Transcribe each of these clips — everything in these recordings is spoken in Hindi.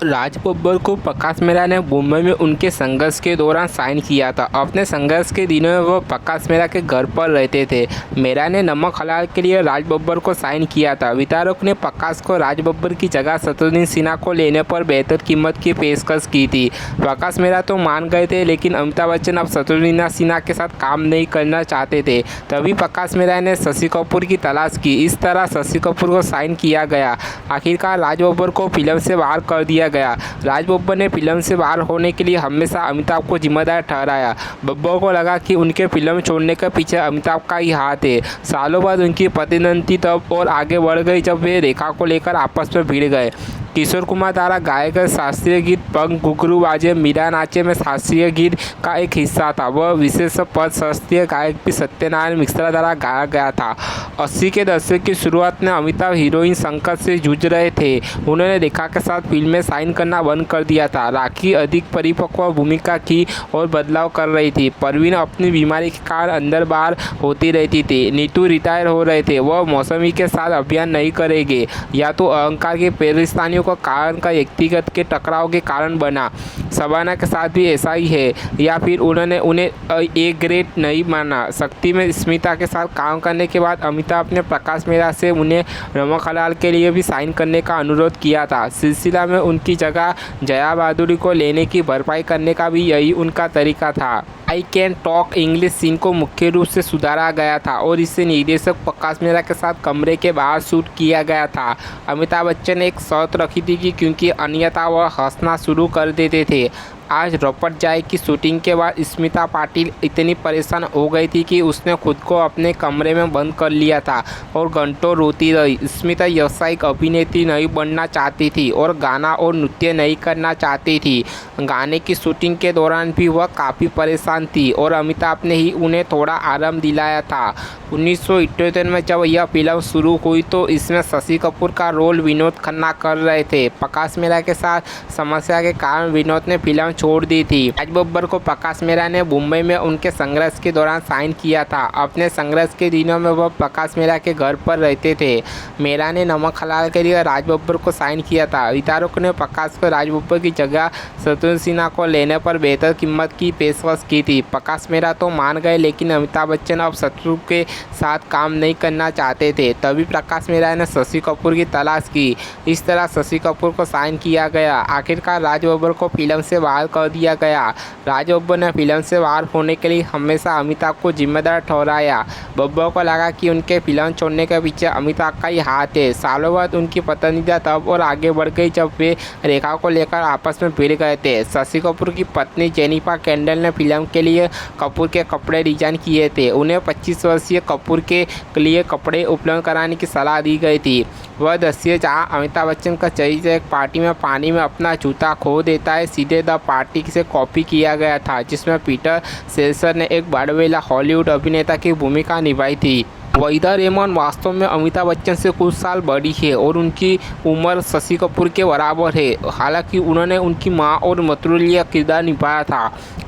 राज बब्बर को प्रकाश मेहरा ने मुंबई में उनके संघर्ष के दौरान साइन किया था। अपने संघर्ष के दिनों में वो प्रकाश मेहरा के घर पर रहते थे। मेहरा ने नमक हलाल के लिए राज बब्बर को साइन किया था। वितरक ने प्रकाश को राज बब्बर की जगह शत्रुघ्न सिन्हा को लेने पर बेहतर कीमत की पेशकश की थी। प्रकाश मेहरा तो मान गए थे, लेकिन अमिताभ बच्चन अब शत्रुघ्न सिन्हा के साथ काम नहीं करना चाहते थे। तभी प्रकाश मेहरा ने शशि कपूर की तलाश की। इस तरह शशि कपूर को साइन किया गया। आखिरकार राज बब्बर को फिल्म से बाहर कर दिया गया। राज बब्बर ने फिल्म से बाहर होने के लिए हमेशा अमिताभ को जिम्मेदार ठहराया। बब्बर को लगा कि उनके फिल्म छोड़ने के पीछे अमिताभ का ही हाथ है। सालों बाद उनकी प्रतिद्वंदी तब और आगे बढ़ गई जब वे रेखा को लेकर आपस में भिड़ गए। किशोर कुमार द्वारा गाए गए शास्त्रीय गीत पंग घुंघरू बाजे मीरा नाचे में शास्त्रीय गीत का एक हिस्सा था। वह विशेष पद शास्त्रीय गायक भी सत्यनारायण मिश्रा द्वारा गाया गया था। 80 के दशक की शुरुआत में अमिताभ हीरोइन संकट से जूझ रहे थे। उन्होंने रेखा के साथ फिल्में साइन करना बंद कर दिया था। राखी अधिक परिपक्व भूमिका की और बदलाव कर रही थी। परवीन अपनी बीमारी के कारण अंदर बाहर होती रहती थी। नीतू रिटायर हो रहे थे। वह मौसमी के साथ अभियान नहीं करेंगे। या तो अहंकार के पेरिस्तानियों का कारण का व्यक्तिगत के टकराव के कारण बना। शबाना के साथ भी ऐसा ही है। या फिर उन्होंने उन्हें ए ग्रेड नहीं माना। शक्ति में स्मिता के साथ काम करने के बाद अमिताभ ने प्रकाश मेहरा से उन्हें नमक हलाल के लिए भी साइन करने का अनुरोध किया था। सिलसिला में उनकी जगह जया बहादुरी को लेने की भरपाई करने का भी यही उनका तरीका था। I can talk English scene को मुख्य रूप से सुधारा गया था और इसे निर्देशक प्रकाश मेहरा के साथ कमरे के बाहर शूट किया गया था। अमिताभ बच्चन ने एक शर्त रखी थी कि क्योंकि अन्यथा वह हंसना शुरू कर देते थे। आज रपट जाए की शूटिंग के बाद स्मिता पाटिल इतनी परेशान हो गई थी कि उसने खुद को अपने कमरे में बंद कर लिया था और घंटों रोती रही। स्मिता व्यावसायिक अभिनेत्री नहीं बनना चाहती थी और गाना और नृत्य नहीं करना चाहती थी। गाने की शूटिंग के दौरान भी वह काफ़ी परेशान थी और अमिताभ ने ही उन्हें थोड़ा आराम दिलाया था। 1978 में जब यह फिल्म शुरू हुई तो इसमें शशि कपूर का रोल विनोद खन्ना कर रहे थे। प्रकाश मेहरा के साथ समस्या के कारण विनोद ने फिल्म छोड़ दी थी। राज बब्बर को प्रकाश मेहरा ने मुंबई में उनके संघर्ष के दौरान साइन किया था। अपने संघर्ष के दिनों में वह प्रकाश मेहरा के घर पर रहते थे। मेहरा ने नमक हलाल के लिए राज बब्बर को साइन किया था। वितरक ने प्रकाश को राज बब्बर की जगह शत्रुघ्न सिन्हा को लेने पर बेहतर कीमत की पेशकश की थी। प्रकाश मेहरा तो मान गए, लेकिन अमिताभ बच्चन अब शत्रु के साथ काम नहीं करना चाहते थे। तभी प्रकाश मेहरा ने शशि कपूर की तलाश की। इस तरह शशि कपूर को साइन किया गया। आखिरकार राज बब्बर को फिल्म से बाहर कर दिया गया। राज बब्बर ने फिल्म से बाहर होने के लिए हमेशा अमिताभ को जिम्मेदार ठहराया। बब्बर को लगा कि उनके फिल्म छोड़ने के पीछे अमिताभ का ही हाथ है। सालों बाद उनकी पसंदीदा तब और आगे बढ़ गई जब वे रेखा को लेकर आपस में भिड़ गए थे। शशि कपूर की पत्नी जेनिफर कैंडल ने फिल्म के लिए कपूर के कपड़े डिजाइन किए थे। उन्हें 25 वर्षीय कपूर के लिए कपड़े उपलब्ध कराने की सलाह दी गई थी। वह दृश्य जहां अमिताभ बच्चन का चरित्र एक पार्टी में पानी में अपना जूता खो देता है, सीधे द पार्टी से कॉपी किया गया था, जिसमें पीटर सेल्सर ने एक बड़वेला हॉलीवुड अभिनेता की भूमिका निभाई थी। वहीदा रेहमान वास्तव में अमिताभ बच्चन से कुछ साल बड़ी है और उनकी उम्र शशि कपूर के बराबर है। हालांकि उन्होंने उनकी मां और मतरूलिया किरदार निभाया था।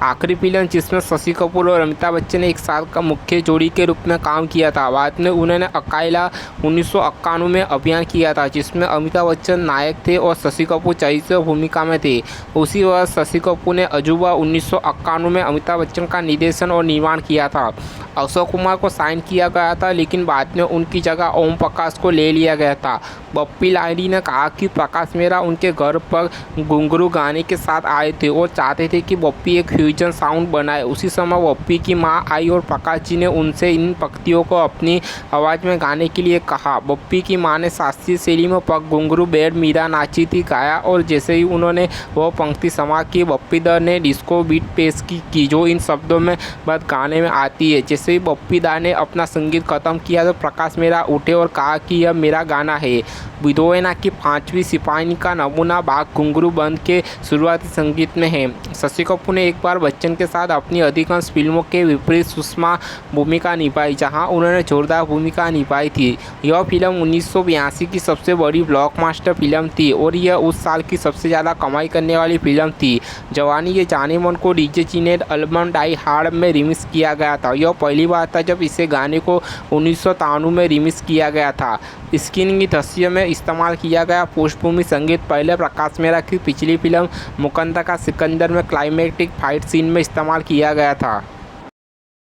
आखिरी फिल्म जिसमें शशि कपूर और अमिताभ बच्चन ने एक साथ का मुख्य जोड़ी के रूप में काम किया था। बाद में उन्होंने अकेला 1991 में अभियान किया था, जिसमें अमिताभ बच्चन नायक थे और शशि कपूर चरित्र भूमिका में थे। उसी वर्ष शशि कपूर ने अजूबा 1991 में अमिताभ बच्चन का निर्देशन और निर्माण किया था। अशोक कुमार को साइन किया गया था, लेकिन बाद में उनकी जगह ओम प्रकाश को ले लिया गया था। बप्पी लाहिड़ी ने कहा कि प्रकाश मेहरा उनके घर पर घुंघरू गाने के साथ आए थे और चाहते थे कि बप्पी एक फ्यूजन साउंड बनाए। उसी समय बप्पी की मां आई और प्रकाश जी ने उनसे इन पंक्तियों को अपनी आवाज़ में गाने के लिए कहा। बप्पी की मां ने शास्त्रीय शैली में पग घुंघरू बेड मीरा नाची थी गाया और जैसे ही उन्होंने वह पंक्ति समाप्त की, बप्पी दा ने डिस्को बीट पेश की जो इन शब्दों में बाद गाने में आती है। जैसे ही बप्पी दा ने अपना संगीत खत्म किया तो प्रकाश मेहरा उठे और कहा कि यह मेरा गाना है। विदोवेना की 5वीं सिपाही का नमूना भाग घुंघरू बंद के शुरुआती संगीत में है। शशि कपूर ने एक बार बच्चन के साथ अपनी अधिकांश फिल्मों के विपरीत सुषमा भूमिका निभाई, जहां उन्होंने जोरदार भूमिका निभाई थी। यह फिल्म 1982 की सबसे बड़ी ब्लॉकबस्टर फिल्म थी और यह उस साल की सबसे ज़्यादा कमाई करने वाली फिल्म थी। जवानी ये जाने मन को डीजे चीनेट एल्बम डाई हार्ड में रिमिक्स किया गया था। यह पहली बार था जब इसे गाने को 1993 में रिमिक्स किया गया था। स्किन की दृश्य में इस्तेमाल किया गया पृष्ठभूमि संगीत पहले प्रकाश मेहरा की पिछली फिल्म मुकद्दर का सिकंदर में क्लाइमेटिक फाइट सीन में इस्तेमाल किया गया था।